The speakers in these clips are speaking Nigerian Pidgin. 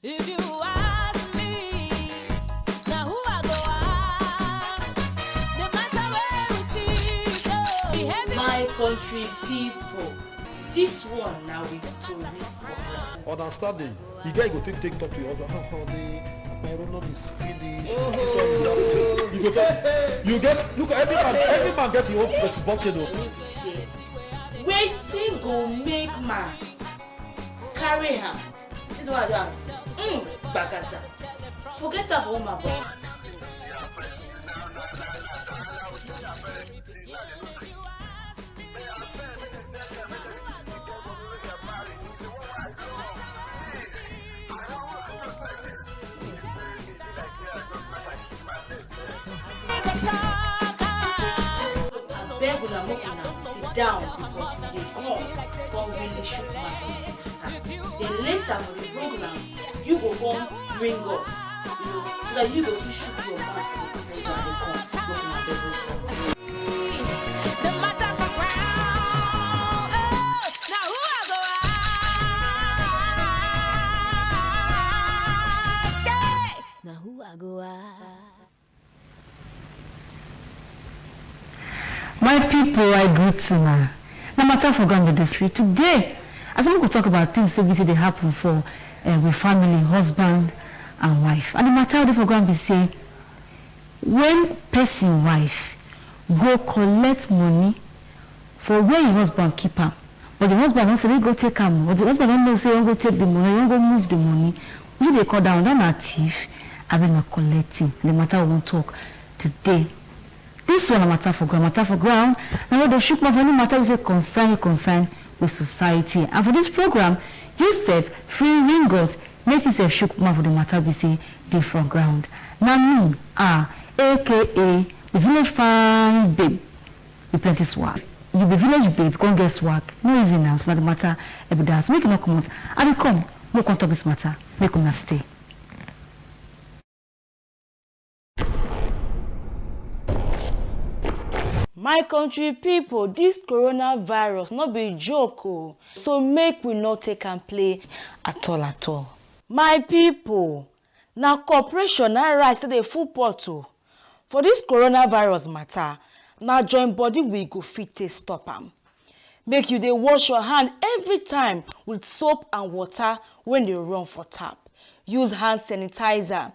If you ask me, now who I go ask? No matter where we see, so my country people, this one now we to read for understanding. You guys go take talk to your husband. How they my roller is finished. You go talk. You get look every man get your own responsibility. Waiting go make man carry hand. See the one dance. Bakasa. Forget her for woman. Sit down because when they come really shook mouth for this matter. Then later for the program, you go come bring us, so that you go see shook your mouth for the presenter and they come look at the best for. the matter for ground. Now who I go ask? Now who I go ask? My people, I greet you now. No matter for going with the street today, as we could talk about things that they happen for with family, husband and wife. And the matter of the program be say, when person wife go collect money for where your husband keep him, but the husband don't say they go take him, or the husband don't know say you go take the money, you go move the money. What do they call down? That not thief. I mean not collecting. The matter we won't talk today. This one a matter for ground. And when they shoot my family matter is a concern with society. And for this program, you said free ringers make yourself shook for the matter we say they for ground. Now me, aka the village fine babe with plenty swag. You be village babe, come get swag. No easy now, so that the matter every day. Make it not come out. I will come, we can talk this matter, make them not stay. My country people, this coronavirus not be joke oh. So make we not take and play at all. My people, now corporation na right say dey full pot oh. For this coronavirus matter, now join body we go fit take stop am. Make you dey wash your hand every time with soap and water when they run for tap. Use hand sanitizer.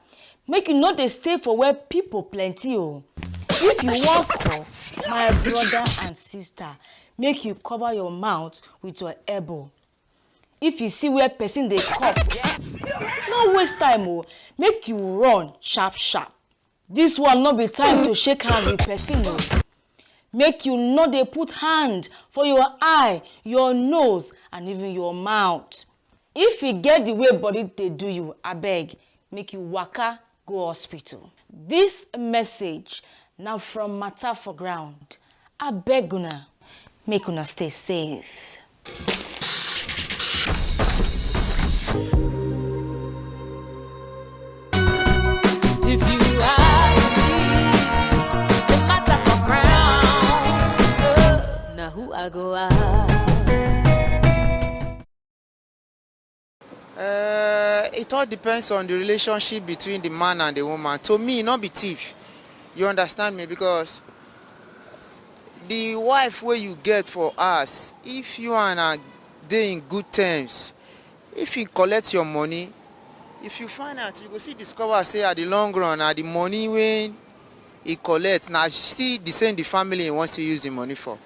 Make you not dey stay for where people plenty oh. If you want cough, my brother and sister, make you cover your mouth with your elbow. If you see where person they cough, no waste time oh, make you run sharp. This one not be time to shake hands with person oh. Make you not dey put hand for your eye, your nose, and even your mouth. If you get the way body they do you, abeg, make you waka go hospital. This message now from matter for ground. I beg una, make una stay safe. If you ask me, the matter for ground. Now who I go ask? It all depends on the relationship between the man and the woman. To me, not be thief. You understand me? Because the wife where you get for us, if you and her dey in good terms, if you collect your money, if you find out, you go see discover say at the long run, the money when he collect, now still the same the family wants to use the money for.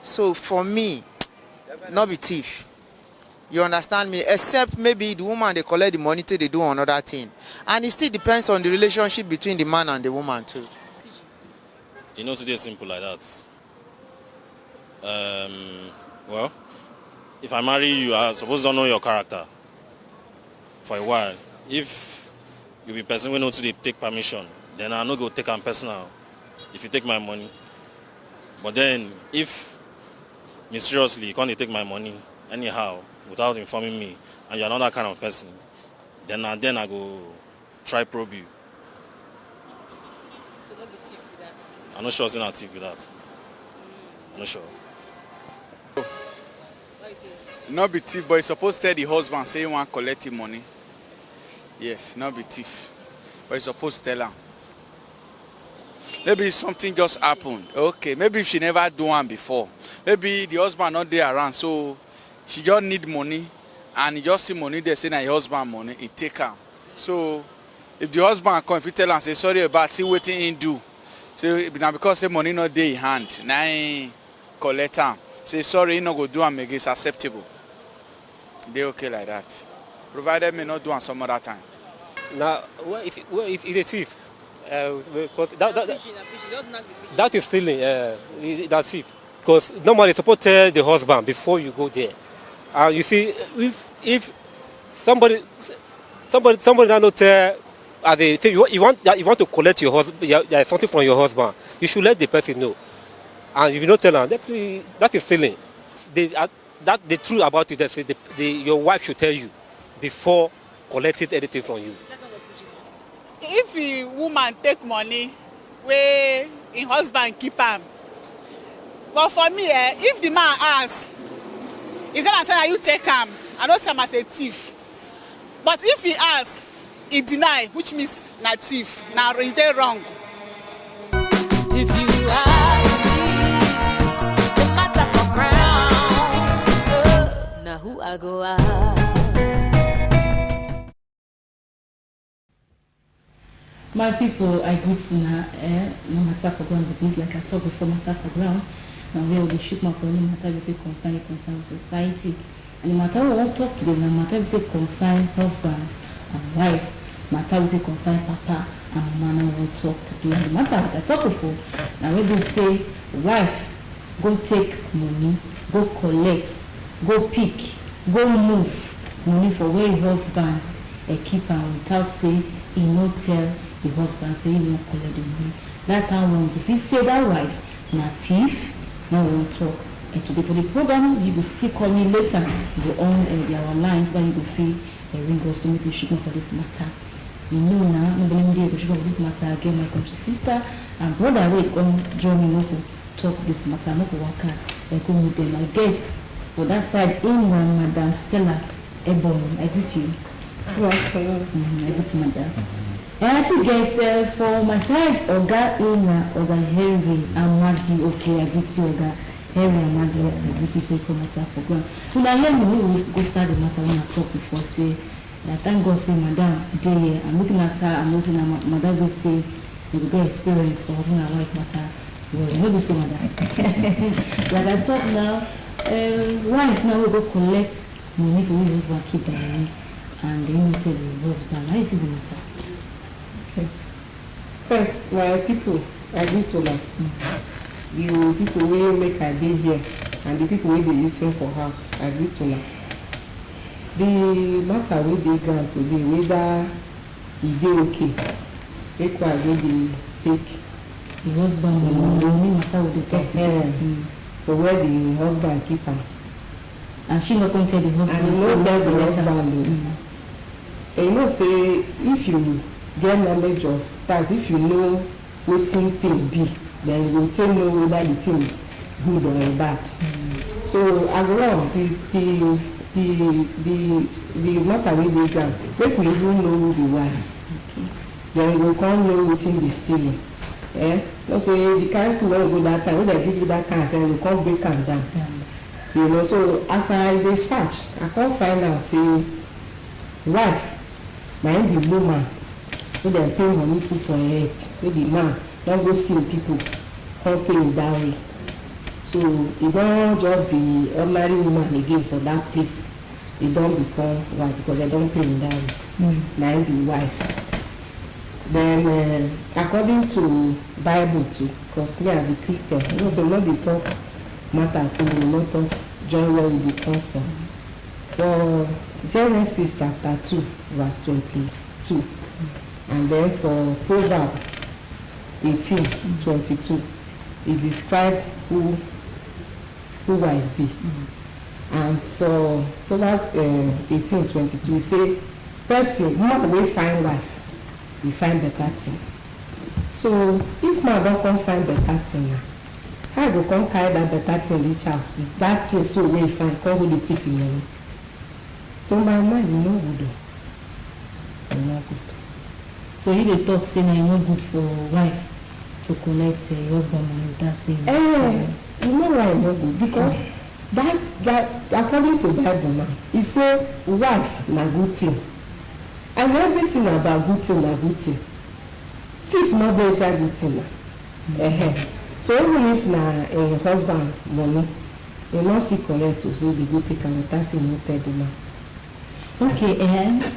So for me, not be thief. You understand me? Except maybe the woman they collect the money till they do another thing. And it still depends on the relationship between the man and the woman too. You know, today is simple like that. Well, if I marry you, I suppose don't know your character for a while. If you be person we know to take permission, then I no go take am personal. If you take my money, but then if mysteriously you can't take my money anyhow without informing me, and you're not that kind of person, then I go try probe you. I'm not sure it's not thief with that. I'm not sure. Not be thief, but you supposed to tell the husband say you want to collect the money. Yes, not be thief. But you supposed to tell her. Maybe something just happened. Okay, maybe if she never do one before. Maybe the husband not there around, so she just need money, and he just see money there, say na your husband money, he take her. So if the husband come, if you tell her, say sorry about see wetin he do. Say na because say money not there in hand, na he collect am. Say sorry, he not go do am again, it's acceptable. They okay like that. Provided me not do am some other time. Now, it's a thief. Because that is stealing. That's thief. Because normally you're supposed to tell the husband before you go there. You see, if somebody does not tell, you want to collect your husband, something from your husband, you should let the person know. And if you don't tell them, that is stealing. The truth about it is your wife should tell you before collecting anything from you. If a woman take money wey im husband keep am, but for me if the man ask, he tell am say na you take am, I no see am as a thief. But if he ask, he deny, which means na thief, na e dey wrong. If you ask me, the matter for crown, now who I go ask? My people, I greet you now. No matter for ground, but this like I talked before, matter for ground. Now we will shoot my for no matter we say concern society. And the matter we won't talk today, no matter we say concern husband and wife, matter we say concern papa and mama we will talk today. And the matter I talked before, now we will say wife, go take money, go collect, go pick, go move money for where your husband keep am without say he no tell the husband say he no collect the money. That kind of one. If he say that wife na thief, now we won't talk. And today for the program, you will still call me later. You will on our lines where you will feel ring us to make you shoot for this matter. You know now, I'm going to shoot for this matter again. My country sister and brother will come join me to talk this matter. Not to work out. I go with them. I get for that side in one Madam Stella Ebon. I greet you. Yes, I greet Madam. And I see get for my side, Oga Ina, Oga Henry, Amadi. Okay, I get you, Oga Henry Amadi. I get you so come matter for ground. When I hear me, we go start the matter when I talk before. Say that thank God, say Madam, day I'm looking at her. I'm listening. Madam will say you will get experience for husband and wife matter. Well, maybe so, Madam. Like I talk now, wife now we go collect money for your husband keep the money, and then you tell your husband. How you see the matter? Okay. First, my people, I greet to them. The people will make a day here, and the people will be listening for house. I greet to them. The matter will be gone today, whether it be okay. Make what will be take the husband money matter with the talk for where the husband keep am. And she not going to tell the husband. And you not tell the husband. And you know say if you get knowledge of that, if you know wetin thing be, then you go take know whether the thing good or bad. So I go on the matter wey dey ground, make we even know who the wife. Then we go come know wetin be stealing. No say the kind school wey we go that time, wey dem give you that kind say we come break am down. You know, so as I dey search, I come find out say wife na him be woman wey dem pay money put for her head, wey the man don go see people come pay him dowry. So e don just be ordinary woman again for that place. E don become wife because dem don pay him dowry. Na him be wife. Then according to Bible too, because me I be Christian, you know say we no dey talk matter for we no talk join where we dey come from. For Genesis chapter 2 verse 22, and then for Proverbs 18:22, it describe who wife be. And for Proverbs 18:22, it say person man wey find wife, he find better thing. So if man don come find better thing now, how go come carry that better thing reach house? Is that thing so wey he find come hold the thief in money? To my mind, e no good o. no good. So you dey talk say na e no good for wife to collect husband money without saying. You know why e no good? Because that according to Bible now, e say wife na good thing, and everything about good thing na good thing. Thief no dey inside good thing na. So even if na husband money, you no see collect to say dey go take am without say you no tell the man. Okay,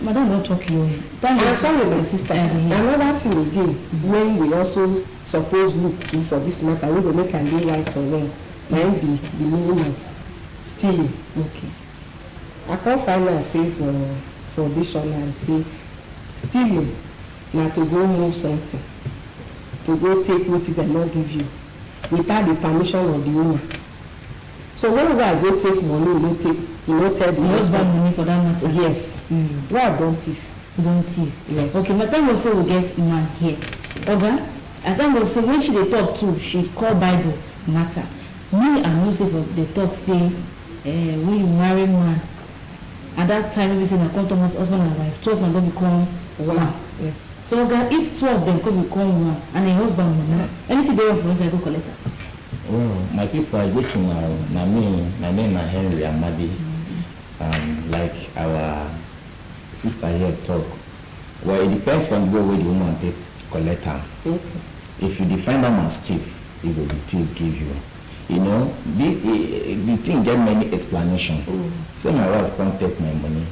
madam don talk you. And sorry my sister, another thing again wey we also suppose look to for this matter wey go make am dey right or wrong na im be the meaning of stealing. Okay. I come find out say for dictionary say stealing na to go move something, to go take wetin dem no give you without the permission of the owner. So when wife go take money, you no tell the husband money for that matter. Yes. Wife don thief. Don thief. Yes. Okay, but thank God say we get man here. Oga, I thank God say when she dey talk too, she call Bible matter. Me I know say for the talk say when you marry man, at that time we say na come Thomas husband and wife, 12 na don become one. Yes. So Oga, if 2 of them come become one and a husband money, anything dey wrong for inside go collect am. Well, my people are waiting now. My name is Henry Amadi. Like our sister here talk. Well, it depends on the way the woman take collect her. Okay. If you define them as thief, it will be thief give you. You know, the thing get many explanations. Say my wife can't take my money.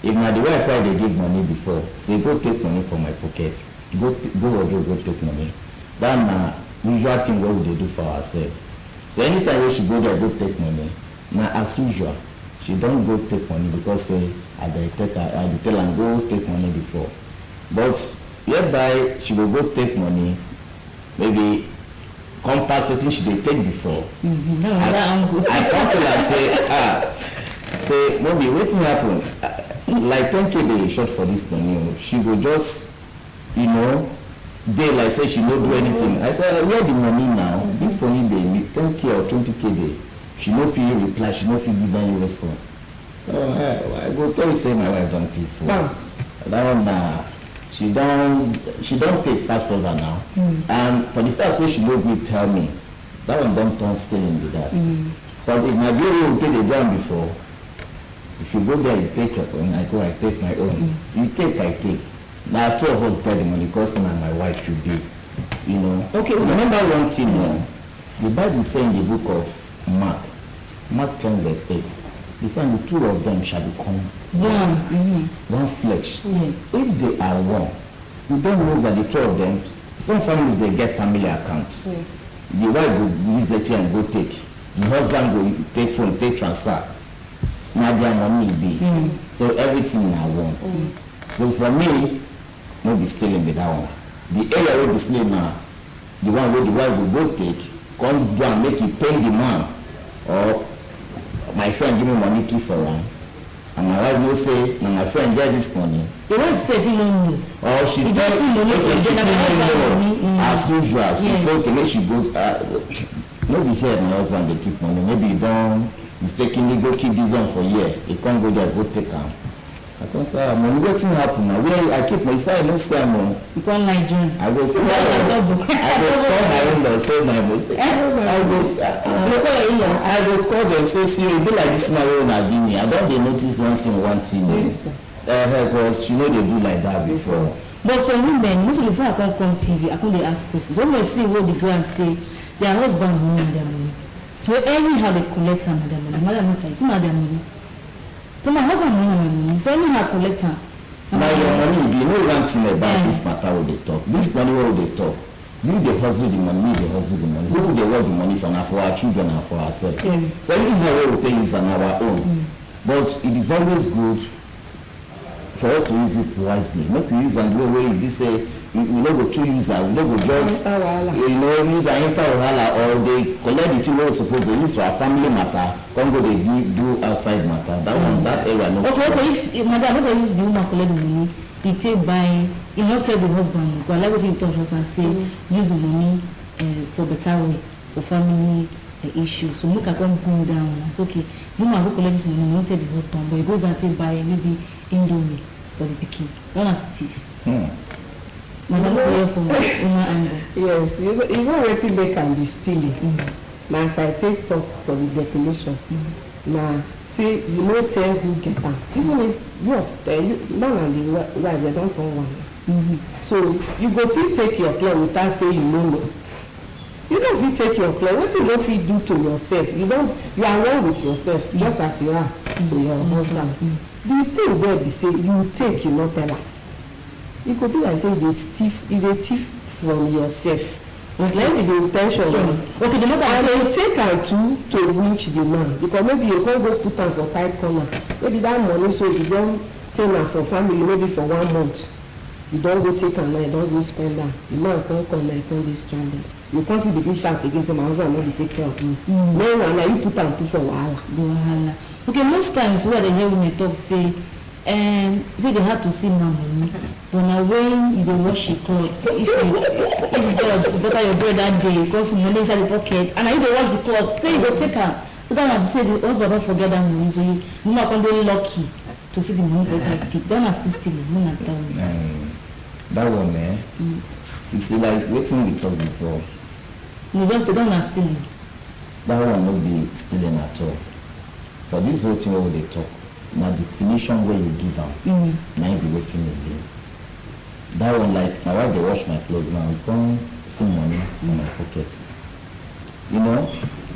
If now the wife why they give money before, say go take money from my pocket. Go take money. That na usual thing what we do for ourselves. So anytime when she go there go take money, now as usual, she don't go take money because say I tell her go take money before. But hereby she will go take money, maybe come past something she did take before. I come to her say maybe waiting happen. Like 10K they short for this money. She will just, you know, they like say she no do anything. I said, where the money now? This money they need 10K or 20K they. She no feel reply, she no feel give any response. I go tell you say my wife don't thief. That one she don't take Passover now. And for the first thing she no be tell me, that one don't turn stealing with that. But if my baby will take the ground before, if you go there you take your own, I take my own. You take, I take. Now 2 of us get the money because now my wife should be, you know. Okay, remember one thing now. The Bible says in the book of Mark 10 verse 8, he said the 2 of them shall become one flesh. If they are one, you don't know that the 2 of them, some families they get family accounts. The wife will use it and go take. The husband will take phone, take transfer. Now their money will be. So everything now one. So for me, no be stealing with that one. The area will be stealing now. The one where the wife will go take, come go and make it pay the man. Or my friend give me money keep for one. And my wife will say, now my friend get this money. The wife say if you don't know. Or she tell as usual. She say okay, make she go maybe here my husband they keep money. Maybe you don't mistakenly go keep this one for a year. You can't go there, go take am. I can't say, money wetin happen now? Where I keep my say I no say am. You can't lie, John. I go call my in-law say my mistake. I go call them say see you be like this man wey una give me. I don dey notice one thing. Because she know they do like that before. But some women, mostly before I come TV, I come dey ask questions. When they see what they go and say, their husband money and their money. So anyhow they collect am their money. Mother not like, see my their money. So my husband money, so anyhow collect am. Now your money, you know one thing about this matter where they talk. This money where they talk. We dey hustle the money, Who will they work the money for now for our children and for ourselves? So anyhow we will take use on our own. But it is always good for us to use it wisely. Make we use and the way we say we no go too use we no go just use and enter wahala or they collect the thing wey we suppose to use for our family matter, come go dey do outside matter. That one, that area no. Okay, if madam, what if the woman collect the money, he take buy, he not tell the husband, go like what he told us and say use the money for better way, for family issue. So make I come bring down. It's okay. You man go collect this money, not tell the husband, but he goes and take buy maybe Indomie for the pikin. That one thief. Yes, you know wetin they can be stealing. Na as I take talk for the definition. Na say you no tell who get am. Even if man and the wife they don turn one. So you go fit take your cloth without say you no know. You don't fit take your cloth. What you no fit do to yourself? You are one with yourself just as you are to your husband. The thing wey be say you take you no tell am. E go be like say you dey thief from yourself. Let me the intention. Okay, the matter and you take am to reach the man because maybe you can't go put am for tight corner. Maybe that money so you don say na for family maybe for 1 month. You don go take am now, you don go spend am. The man come now, you come dey stranded. You come see begin shout again say my husband no dey take care of me. Meanwhile na you put am put for wahala. Okay, most times wey I dey hear women talk say say they had to see man money. But now when you dey wash your clothes, if God better your bread that day because money inside the pocket, and you dey wash the clothes, say you go take am. So that one to say the husband don't forget that money, so you not come very lucky to see the money inside the pit. That one still stealing, no na that one. That one, you see, like wetin we talk before. You just that one stealing. That one no be stealing at all. For this whole thing wey they talk, na the definition wey you give am, na im be wetin e be. That one, like my wife dey wash my clothes now, we come see money in my pocket. You know,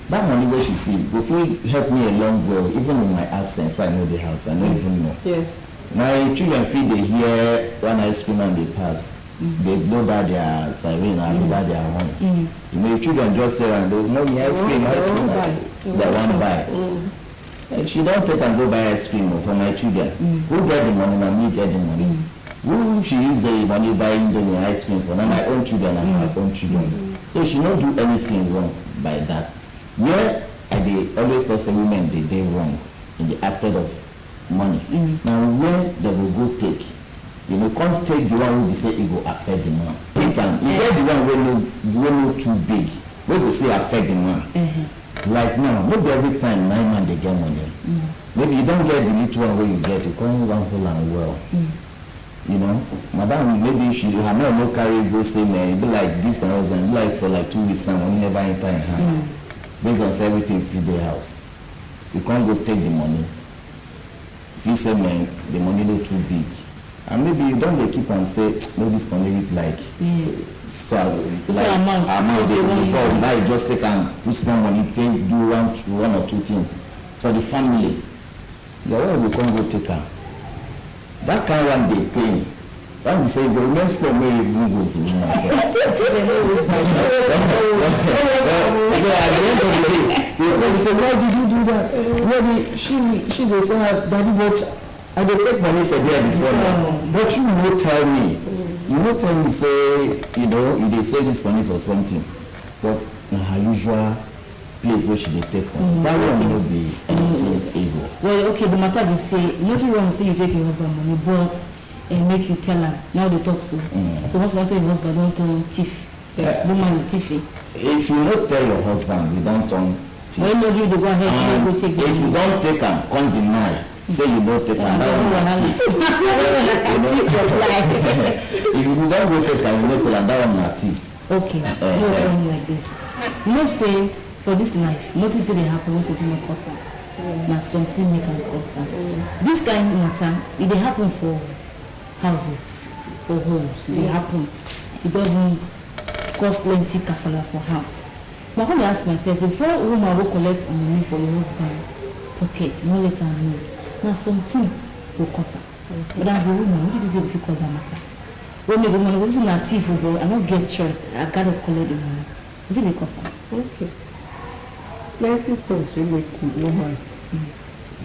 that money wey she see go fit help me along well, even in my absence. I know the house, I don't even know. Yes. My children feel they hear one ice cream and they pass. They blow that their siren and blow that their horn. You know, children just say and they mommy ice cream, they want buy. And she don't take and go buy ice cream for my children. Who get the money? Na me get the money. Who she use the money buying the ice cream for? Now my own children and my own children. So she don't do anything wrong by that. Where they always talk say women they wrong in the aspect of money. Now where they will go take, you know, can't take the one who say it will affect the man. You get the one who no too big, we will say affect the man. Like now, maybe every time 9 man they get money. Maybe you don't get the little one where you get, you come one whole and well. You know, madam, maybe she her man no carry go say man, it be like this kind of thing, be like for like 2 weeks now, when never enter in hand. Based on everything feed the house. You can't go take the money. If you say man, the money no too big. And maybe you don't they keep and say, no, this money look like so like amount before now you just take and put some money, take do one or two things for the family. The way we can't go take her. That kind of one they pay. When we say the next for me even goes to myself. So at the end of the day, we say, why did you do that? She will say, Daddy, but I dey take money for there before now. But you no tell me. You no tell me say, you know, you dey save this money for something. But na her usual place where she dey take money. That one no be anything evil. Well, okay, the matter be say, nothing wrong say you take your husband money, but make you tell her. Now they talk to. So once you don't tell your husband, don't turn thief. Woman is thief. If you no tell your husband, you don't turn thief. When you do go ahead, you go take. If you don't take am, come deny. Say you don't take am, that one na thief. If you don't go take am, you no tell am, that one na thief. Okay, no problem like this. You know, say for this life, nothing say they happen once you do not cause am. Na something make am cause am. This kind of matter, it dey happen for houses, for homes. It dey happen. It doesn't cause plenty kasala for house. But when I ask myself, if a woman will collect money for your husband pocket, no let her know. Now something will cause her. But as a woman, what do you say if you cause a matter? When the woman is not thief, I don't get choice. I gotta collect the money. What do you cause her? Okay. Plenty things will make woman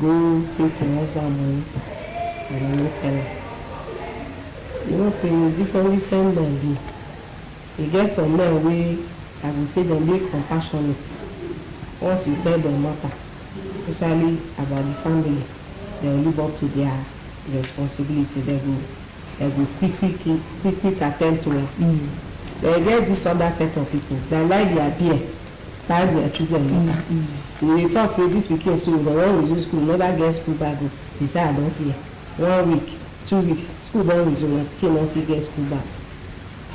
go take your husband money and no tell her. You know, say different men dey. You get some men wey I will say dem dey compassionate. Once you tell them matter, especially about the family, they will live up to their responsibility. They go quick attend to it. They get this other set of people. They like their beer, pass their children matter. They talk say this weekend so they wan resume school, never get school bag. They say I don't hear. 1 week, 2 weeks school don resume and pikin no still get school back.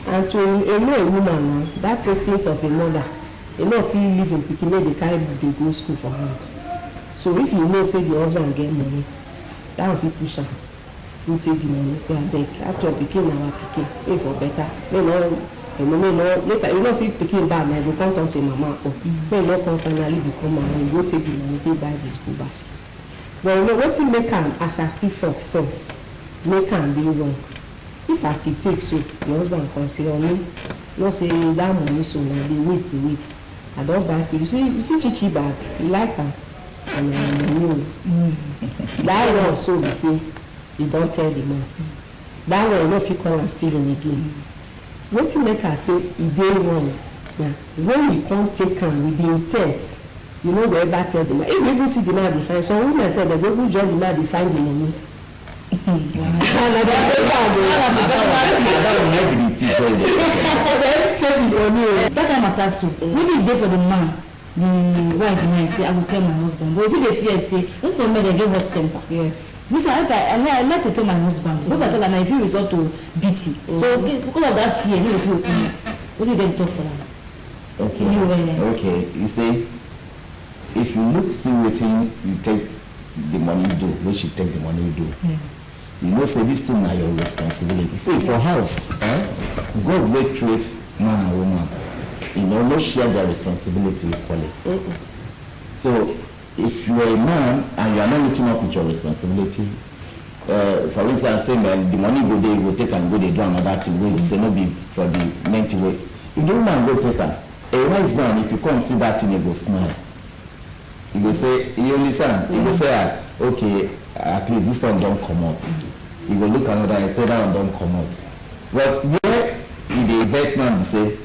And to a woman now, that instinct of a mother, e no fit leave im pikin make dey carry book dey go school for hand. So if you know say the husband get money, that one fit push am go take the money say abeg after pikin na our pikin pay for better make no later you know see pikin bad na go come talk to im mama or make no come finally become married go take the money take buy the school bag. But you know wetin make am as I still talk sense make am dey wrong. If as e take so the husband come say honey no say that money so na dey wait I don buy school you see chichi bag you like am and money that one so be say you don tell the man that one you no fit call am stealing again. Wetin make her say e dey wrong na when you come take am with the intent you no go ever tell the man if you even see the man dey find some women say dem go even join the man dey find the money. That kind of matter so maybe e dey for the man the wife mind say I go tell my husband but if you dey fear say those some men dey get hot temper. Yes. If I like to tell my husband but if I tell am na if he resort to beating so because of that fear no go fit open am what do you dey talk for am. Okay you say if you look see wetin you take the money do wey she take the money do you know say this thing na your responsibility. See for house God wey create man and woman you know no share their responsibility equally. So if you are a man and you are not meeting up with your responsibilities for instance say man the money go there you go take and go dey do another thing wey you say no be for the main thing wey if the woman go take am a wise man if you come see that thing he go smile he go say you understand he go say okay at least this one don comot he go look another and say that one don comot but where e dey investment be say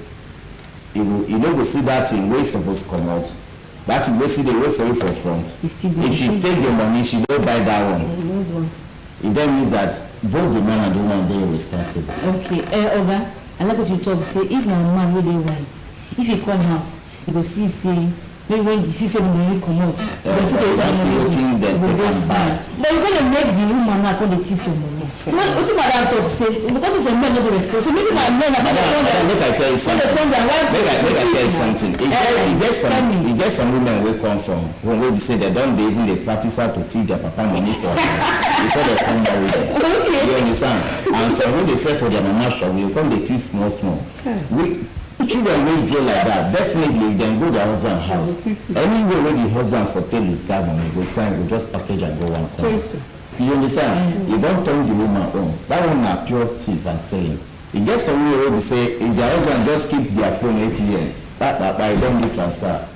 he no go see that thing wey suppose comot that thing wey still dey wait for you for front if she take the money she go buy that one it then means that both the man and the woman dey responsible. Okay oga I like what you talk say if na man wey dey wise if he come house he go see say maybe when you see say the money comot dem see say the money go smile but you gonna make the woman na come dey thief your money. Wetin madam talk say because some men no dey respect so wetin na men na make I tell you something make I tell you something e get some women wey come from home wey be say dem don dey even dey practice how to thief their papa money for before dem come marry them. You understand and some wey dey sell for their mama shop you come dey thief small children wey grow like that definitely if dem go their husband house anywhere wey the husband for tell you scar money go sign go just package and go one corner. You understand? You don't turn the woman on. That one na pure thief and stealing. E get some women wey be say if their husband just keep their phone ATM you don do transfer.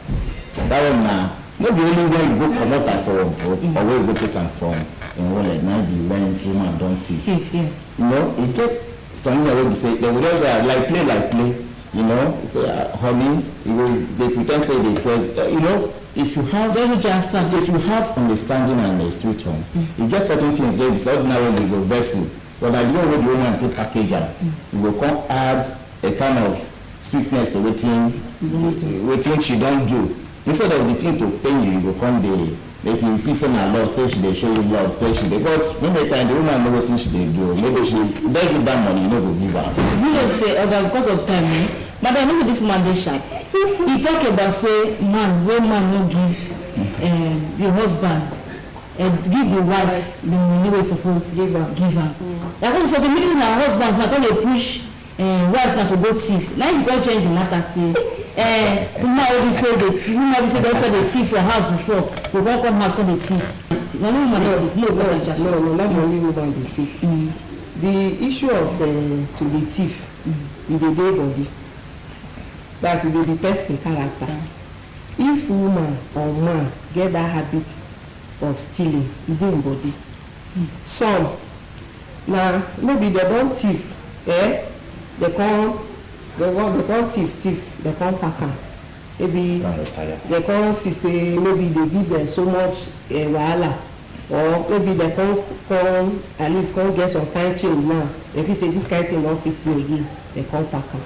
That one na no be only when you go comot am for or where you go take am from in wallet na be when woman don thief. You know e get some women wey be say dem go just like play you know say honey you go dey pre ten d say dey press you know. If you have understanding and a sweet home, you get certain things wey be say ordinarily you go vex you, but by the way the woman take package am, you go come add a kind of sweetness to wetin she don do. Instead of the thing to pain you, you go come dey make you feel say na love, say she dey show you love, say she dey but many times the woman know wetin she dey do, maybe she beg you that money you no go give am. You know say oga because of time madam no be this man dey shy. He talk about say man no give the husband give the wife the money wey suppose give am. Like when some communities na husbands na come dey push wife na to go thief na you come change the matter say woman wey be say don dey thief for house before go come house come dey thief na no woman dey thief no not only woman dey thief. The issue of to dey thief e dey dey body. That's the person character. If woman or man get that habit of stealing, e dey in body. Some na maybe they don thief, they come thief, they come pack am. Maybe they come see say maybe they give them so much wahala, or maybe they come at least come get some kind change now. If you say this kind thing don fit me again, they come pack am.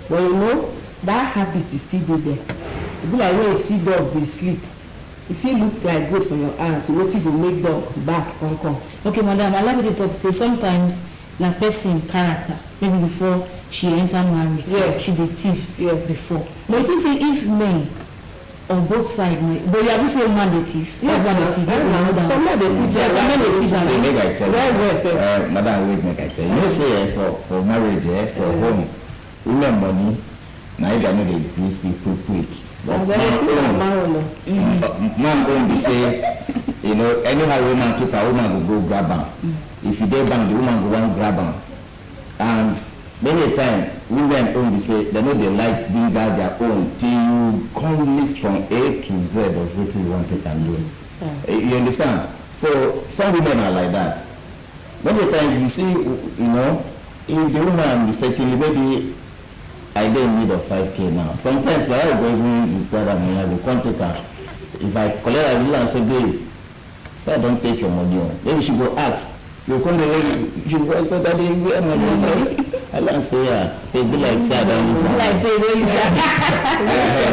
But you know that habit is still dey there. E be like when you see dog dey sleep if you look like good for your aunt, wetin go make dog back come. Okay, madam, allow me to talk say sometimes na person character maybe before she enter marriage. Yes. She dey thief. Yes. Before. But you think say if men on both sides, but you have say man dey thief. Yes, husband dey thief. some men dey thief. Some men dey thief. Say make I tell Well, you, madam, wait, make I tell you. You know say for marriage, for home, women money, na if I know dey increase still quick. But man go be say, you know, anyhow woman keep her, woman go grab am. If you dey bank, the woman go wan grab am. And many a time women own be say they know they like bring out their own till you come list from A to Z of wetin you want to can do. You understand? So some women are like that. Many a time you see, you know, if the woman mistakenly maybe I dey in need of 5K now. Sometimes my wife go even use that money, I go come take her. If I collect her bill and say, babe, say I don't take your money on. Maybe she go ask. You come there, she go say, daddy, where my money? I don't say, yeah. Say, be like, say, I don't use her. Like say, where is that?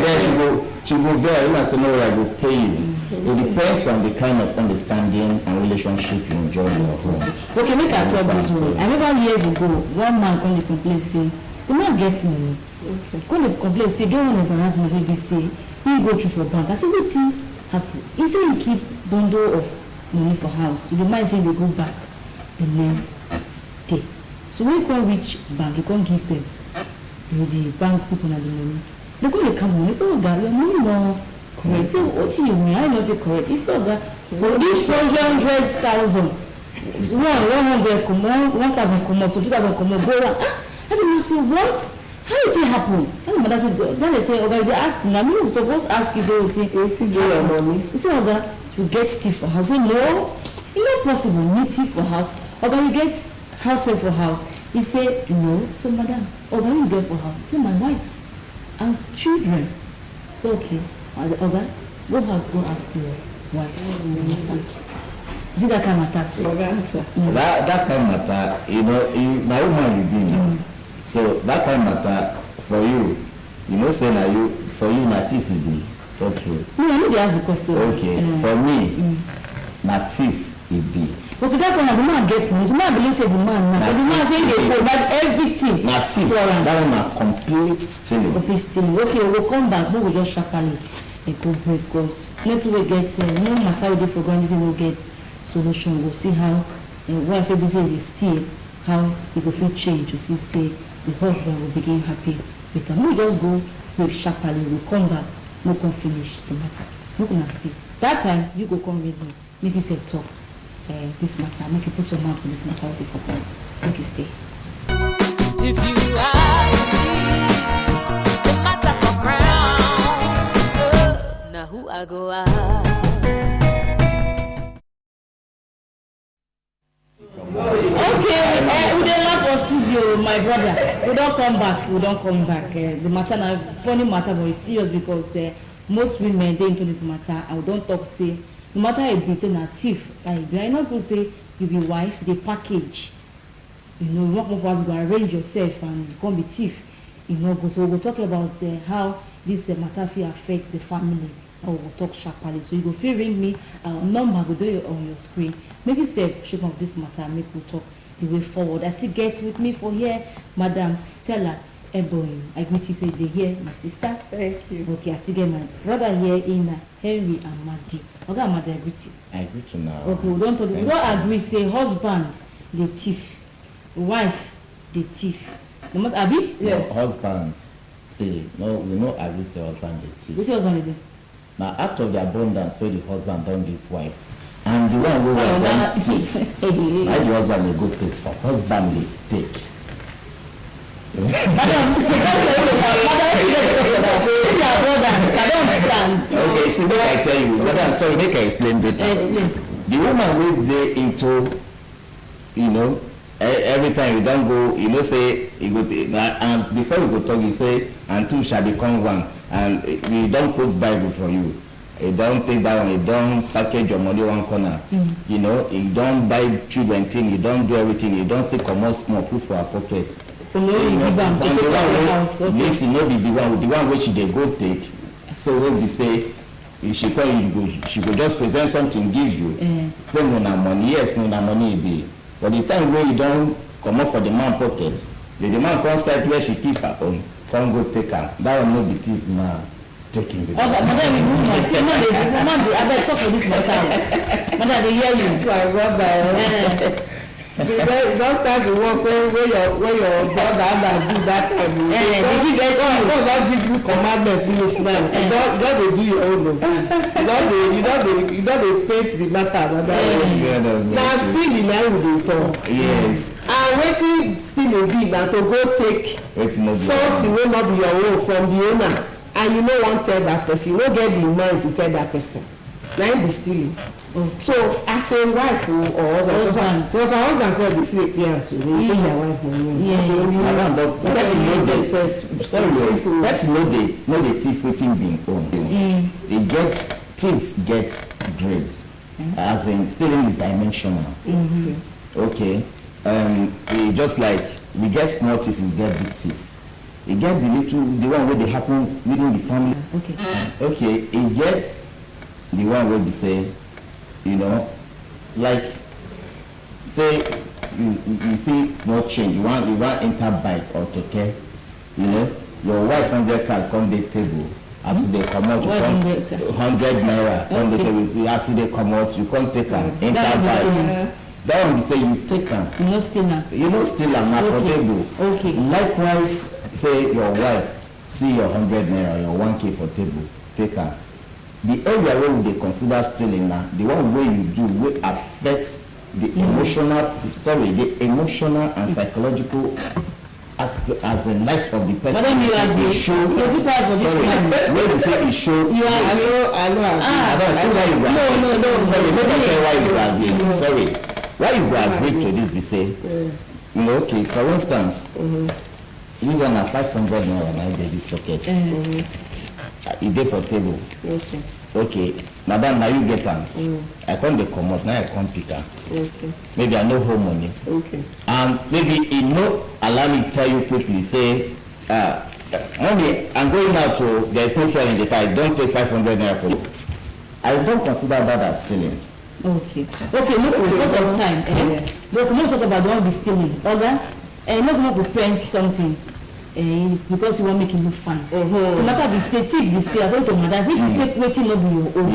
Then she go there, and say, no, I will pay you. It depends on the kind of understanding and relationship you enjoy in your home. Okay, make I talk this way. I remember years ago, one man come to complain say, the man gets money. Okay. Come to complain say, get one embarrassment wey be say, he go through for bank. I say, wetin happen? He say he keep bundle of money for house. The man say they go back the next day. So when he come reach bank, he come give them the bank people na the money. They go dey count money. Say, oga, your money no correct. Say, what you mean? I not correct. He say, oga, for each 100,000, 100 comot, 1,000 comot, so 2,000 comot, go around. I didn't say, what? How did it happen? Tell me, that's what then they say, oga, they ask me, I mean, supposed to ask you, say, wetin get your money? He say, oga, you get thief for house. I say, no, it's not possible. You need thief for house. Oga, you get house help for house. He say, no. So, madam, oga, you get for house. He say, my wife and children. So, okay. Oga, go house, go ask your wife. Do that kind of matter? That kind of matter, you know, now woman you be now. So that kind of matter for you, you know, say now you for you native you be. Not true. No, I know they ask the question. Okay, for me, native it be. Okay, that's when the man gets money. So man believe say the man now. But the man saying they provide everything. Native. That one are complete stealing. Complete stealing. Okay, we'll come back. We will just sharply go break because network get no matter what the program is, we'll get solution. We'll see how wife will be say they steal, how you go feel change to see say the husband will begin happy with them. We'll just go break sharply. We'll come back. We'll come finish the matter. We're gonna stay. That time you go come with me. Make you say talk. This matter, make you put your mouth on this matter with the couple. Make you stay. If you ask me, the matter for crown, now who I go ask? Okay, we don't laugh for studio, my brother. We don't come back. The matter now, funny matter, but it's serious because most women they into this matter and we don't talk say. No matter if you say na thief, like I not go say you be wife, they package. You know, you want more to arrange yourself and you can't be thief. You know, so we'll talk about how this matter will affect the family. Or we'll talk sharply. So you go feel ring me, number go do on your screen. Make yourself show up this matter, make we talk the way forward. I still get with me for here, Madam Stella Ebony. I greet you say they here, my sister. Thank you. Okay, I still get my brother here in Henry and Madi. Okay, Madi, I greet you. I agree to now. Okay, we don't agree. Say husband, the thief, wife, the thief. No matter Abi? Yes. No, husband, say no. We know agree say husband the thief. What's your husband do? Now, out of the abundance where the husband don't give wife, and the one who don't thief, now the husband they go take for husband they take. I don't understand. Okay, see, make I tell you, brother, sorry, make I explain better. Explain. The woman will they into, you know, every time you don't go, you know, say you go and before you go talk, you say, and two shall become one, and we don't put Bible for you. You don't take that one, you don't package your money one corner. You know, you don't buy children thing, you don't do everything, you don't say come out small, put for our pocket. No, you give am to take out the house. Listen, no be the one which they go take. So when we say if she call you, she go just present something give you. Say no na money, yes, no na money e be. But the time wey you don comot for the man pocket, the man come set where she keep her own, come go take am. That one no be thief na taking the. But then we move on. See, no, I better talk for this matter. Mother, they hear you. So I rub by. You don't start to work where your brother do that time. They give us God don't give you commandment finish now. You don't do your own. You don't paint the matter another way. Now still in line with the talk. Yes. And wetin still be na to go take something wey no be your own from the owner, and you no wan tell that person, you no get the mind to tell that person. Na him be stealing. So as a wife or husband, so as a husband sef dey see appearance, they take their wife money. Madam, but person no dey first. Sorry, person no dey thief wetin be im own. E get thief get grade. As in stealing is dimensional. Okay. E just like we get small thief, we get big thief. E get the one wey dey happen within the family. Okay. E get the one wey be say, you know, like say you see small change, you want enter bike or keke, you know, your wife 100 card come dey table, as you dey comot you come 100 naira come dey table, as you dey comot you come take am enter bike. That one be say you take am. You no steal am. You no steal am, na for table. Okay. Likewise, say your wife see your 100 naira, your 1k for table, take am. The area wey we dey consider stealing na the one wey you do wey affect the emotional and psychological aspect as the life of the person. But then you agree. Wey be say e show. You agree. I don't see why you agree. No. Sorry, make I tell why you agree. Sorry, why you go agree to this be say, you know, okay, for instance, this one na 500 naira na dey this pocket. E dey for table. Okay, madam, na you get am. I come dey comot, now I come pick am. Maybe I no hold money. And maybe e no allow me tell you quickly say, money, I'm going out to, there is no fuel in the car, I don't take 500 naira for you. I don't consider that as stealing. Okay, look, because of time, look, we talk about the one be stealing. Oga, no go paint something. Because you want make it look fine. No matter be say, thief be say, according to madam, if you take wetin no be your own,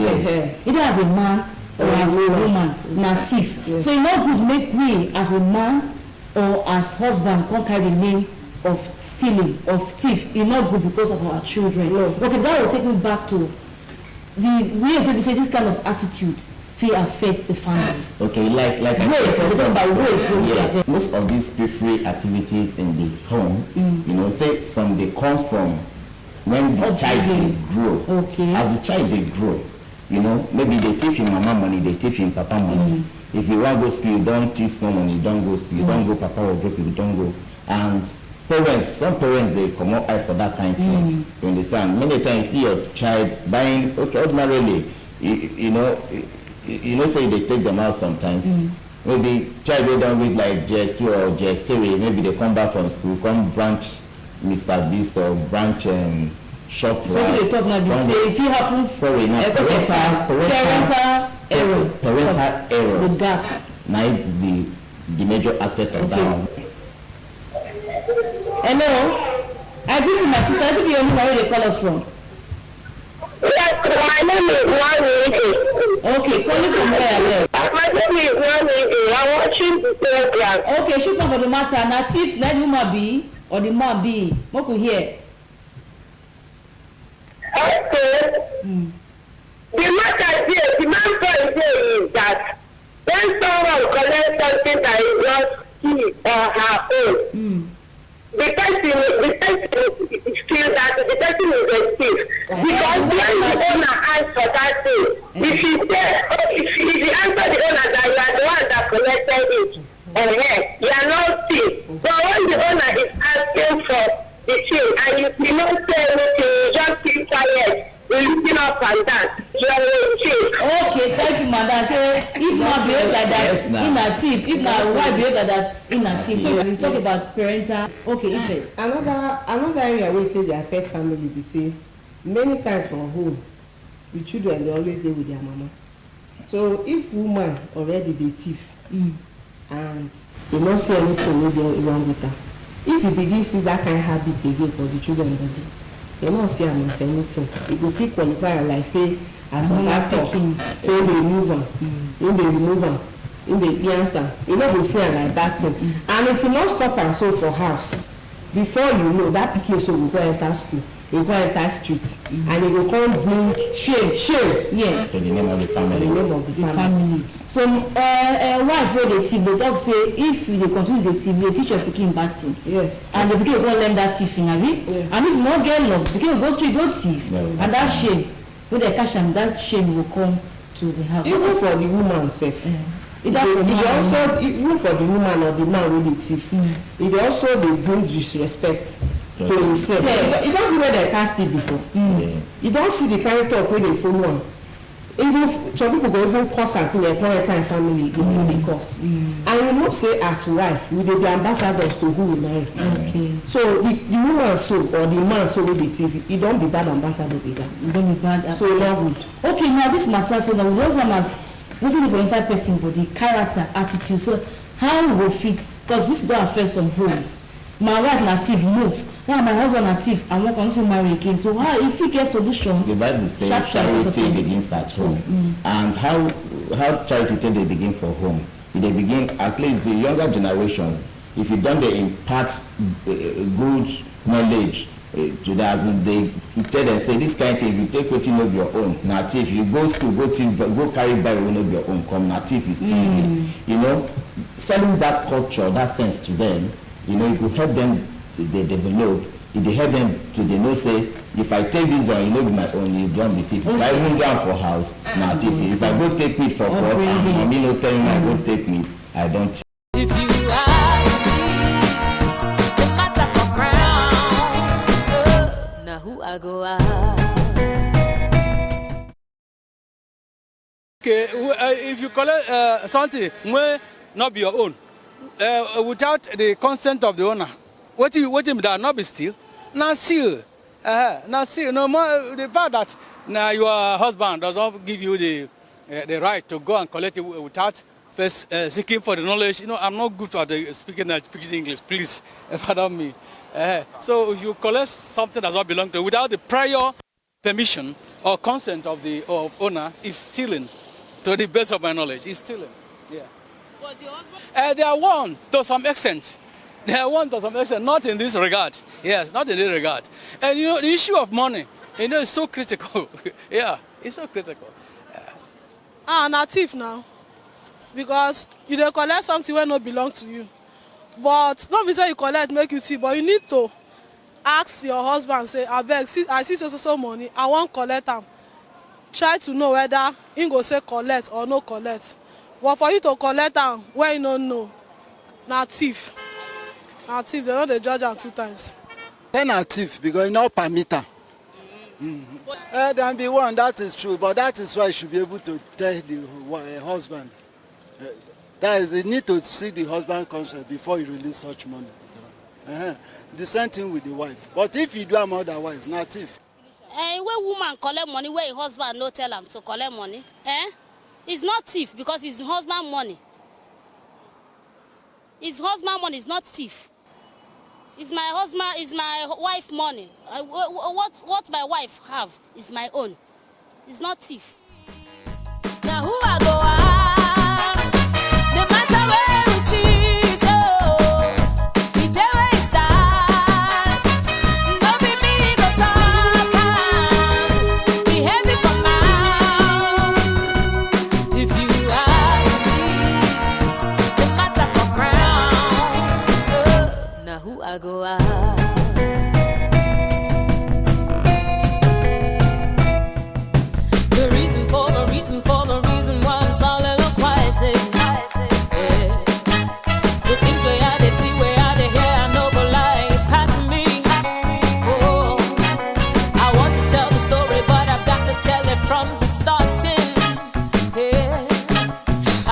either as a man or as a woman, na thief. So e no good make we as a man or as husband come carry the name of stealing, of thief. E no good because of our children. Okay, that will take me back to the ways wey be say this kind of attitude fit affect the family. Okay, like I said, yes, most of these free activities in the home, you know, say some they come from when the child they grow. As the child they grow, you know, maybe they thief in mama money, they thief in papa money. If you want to go school, you don't thief small money, you don't go school, you don't go papa or drop you don't go. And some parents they come up eye for that kind of thing. You understand? Many times you see your child buying, okay, ordinarily, you know, say they take them out sometimes. Maybe child they don't read like JS2 or JS3, maybe they come back from school, come branch Mr. Beast or branch shop. So they talk now, they say if it happens, sorry, now parental errors. The gap. Now the major aspect of that one. Hello, I greet you, my sister. I think you only where they call us from. Yes, my name is One. Okay, calling from where? My name is One. I'm watching the program. Okay, shoot for the matter. Na thief, let the woman be or the man be. What we hear? Okay. The matter here, the man point here is that when someone collects something that is not his or her own, the person feel that the person is a thief. Because when the owner asks for that thing, if you answer the owner that you are the one that collected it, you are not thief. But when the owner is asking for the thing and you not say anything, you just keep quiet, you listen up and down, you are a thief. Okay, thank you, madam. Say if not behave like that, in a thief. If not wife behave like that, in a thief. So we talk about parental. Okay, if another area wey take dey affect family be say many times for home the children dey always dey with their mama. So if woman already dey thief and you no see anything wey dey wrong with her, if you begin see that kind habit again for the children body, you no see am as anything. You go still qualify am like say as oga talk say dey remove am, him dey remove am, him dey piance am. You no go see am like that thing. And if you no stop am so for house, before you know that pikin so go go enter school, he go enter street, and he go come bring shame yes to the name of the family. the name of the family. So wife wey dey thief dey talk say if you dey continue dey thief, you dey teach your pikin bad thing. Yes. And the pikin go learn that thiefing, abi? Yes. And if you no get love, the pikin go street go thief. No, And that shame, when they catch am, that shame will come to the house. Even for the woman sef. It dey also even for the woman or the man wey dey thief, e dey also dey bring disrespect to himself. You don see where dem cast it before. Yes. You don see the kind talk wey dey follow am. Even some people go even curse am finish one time family go do the curse. And you know say as wife we dey be ambassadors to who we marry. Okay. So the woman so or the man so wey dey thief, e don be bad ambassador be that. You don be bad. So e no good. Okay, now this matter, so now we just am as wetin dey for inside person body, character, attitude. So how we go fix? Because this don affect some homes. My wife na thief, move. Now my husband na thief, I wan continue marry again. So how if we get solution? The Bible says charity begins at home. And how charity take dey begin for home? E dey begin at least the younger generations. If you don dey impart good knowledge to the as in they tell them say this kind thing, you take wetin no be your own na thief. You go school go thief, go carry Bible wey no be your own come na thief is still there. You know, selling that culture, that sense to them, you know, it will help them they develop. It will help them to they know say if I take this one, you know, be my own, you don't be thief. If I even go for house, na thief. If I go take meat for court, and mommy no tell me I go take meat, I don't thief. If you ask me, the matter for crown, now who I go ask? Okay, if you collect something wey not be your own, without the consent of the owner, what you that not be steal? Now steal. Now steal. No more the fact that now your husband does not give you the right to go and collect it without first seeking for the knowledge. You know, I'm not good at speaking English. Please pardon me. So if you collect something that does not belong to you without the prior permission or consent of the owner, is stealing. To the best of my knowledge, is stealing. Yeah. But the husband? They are one to some extent. They are one to some extent, not in this regard. Yes, not in this regard. And you know, the issue of money, you know, is so critical. Yeah, it's so critical. Yes. Na thief now. Because you dey collect something wey no belong to you. But don't be say you collect make you thief, but you need to ask your husband, say, abeg, I see so money, I wan collect am. Try to know whether he go say collect or no collect. But for you to collect am when you no know, na thief. Na thief, they no dey judge am 2 times. Then na thief because e no permit am. There be one, that is true, but that is why you should be able to tell the husband. That is, you need to see the husband consent before you release such money. The same thing with the wife. But if you do am otherwise, na thief. When woman collect money where husband no tell him to collect money, it's not thief because it's husband money. His husband money is not thief. It's my husband, it's my wife money. What my wife have is my own. It's not thief. Now who I go ask? The matter where we see, so we tell where it start. No be me go talk am, be heavy for mouth. If you ask me, the matter for crown. Now who I go ask? The reason why I'm soliloquizing. Yeah. The things where I they see, where I they hear, I know go lie passing me. Oh, I want to tell the story, but I've got to tell it from the starting. Yeah.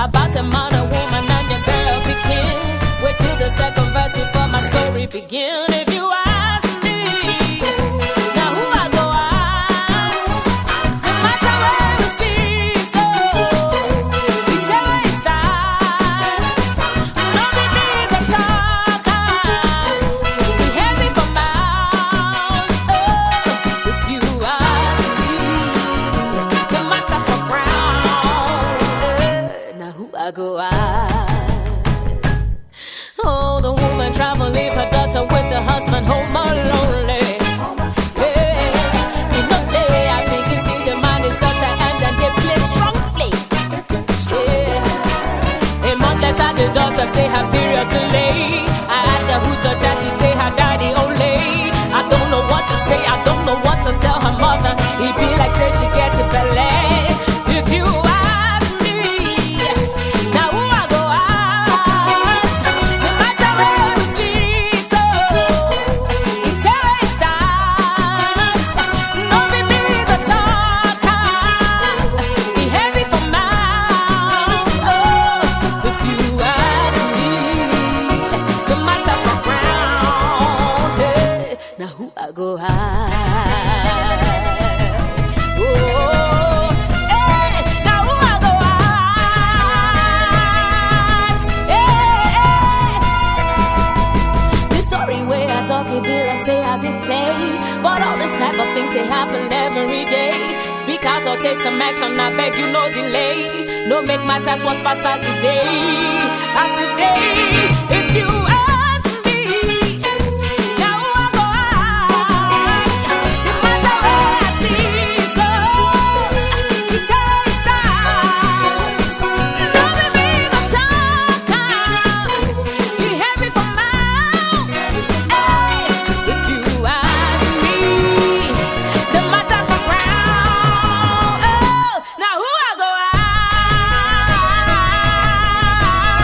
About a man, a woman, and your girl begin. Wait till the second verse before my story begin. If you ask me, now who I go ask? No matter husband home alone. Hey, you know say I think you see the man is daughter and then they play strong play. Yeah. A month later the daughter say her period delay. I ask her who touch her, she say her daddy only. I don't know what to say, I don't know what to tell her mother. It be like say she gets a ballet. If you ask me, now who I go ask? No matter where we see, so it always starts. No be me the talker, be heavy for mouth. Oh, if you ask me, no matter for ground, hey, now who I go ask? Say I did play, but all this type of things they happen every day. Speak out or take some action, I beg you no delay. No make matters worse past as a day,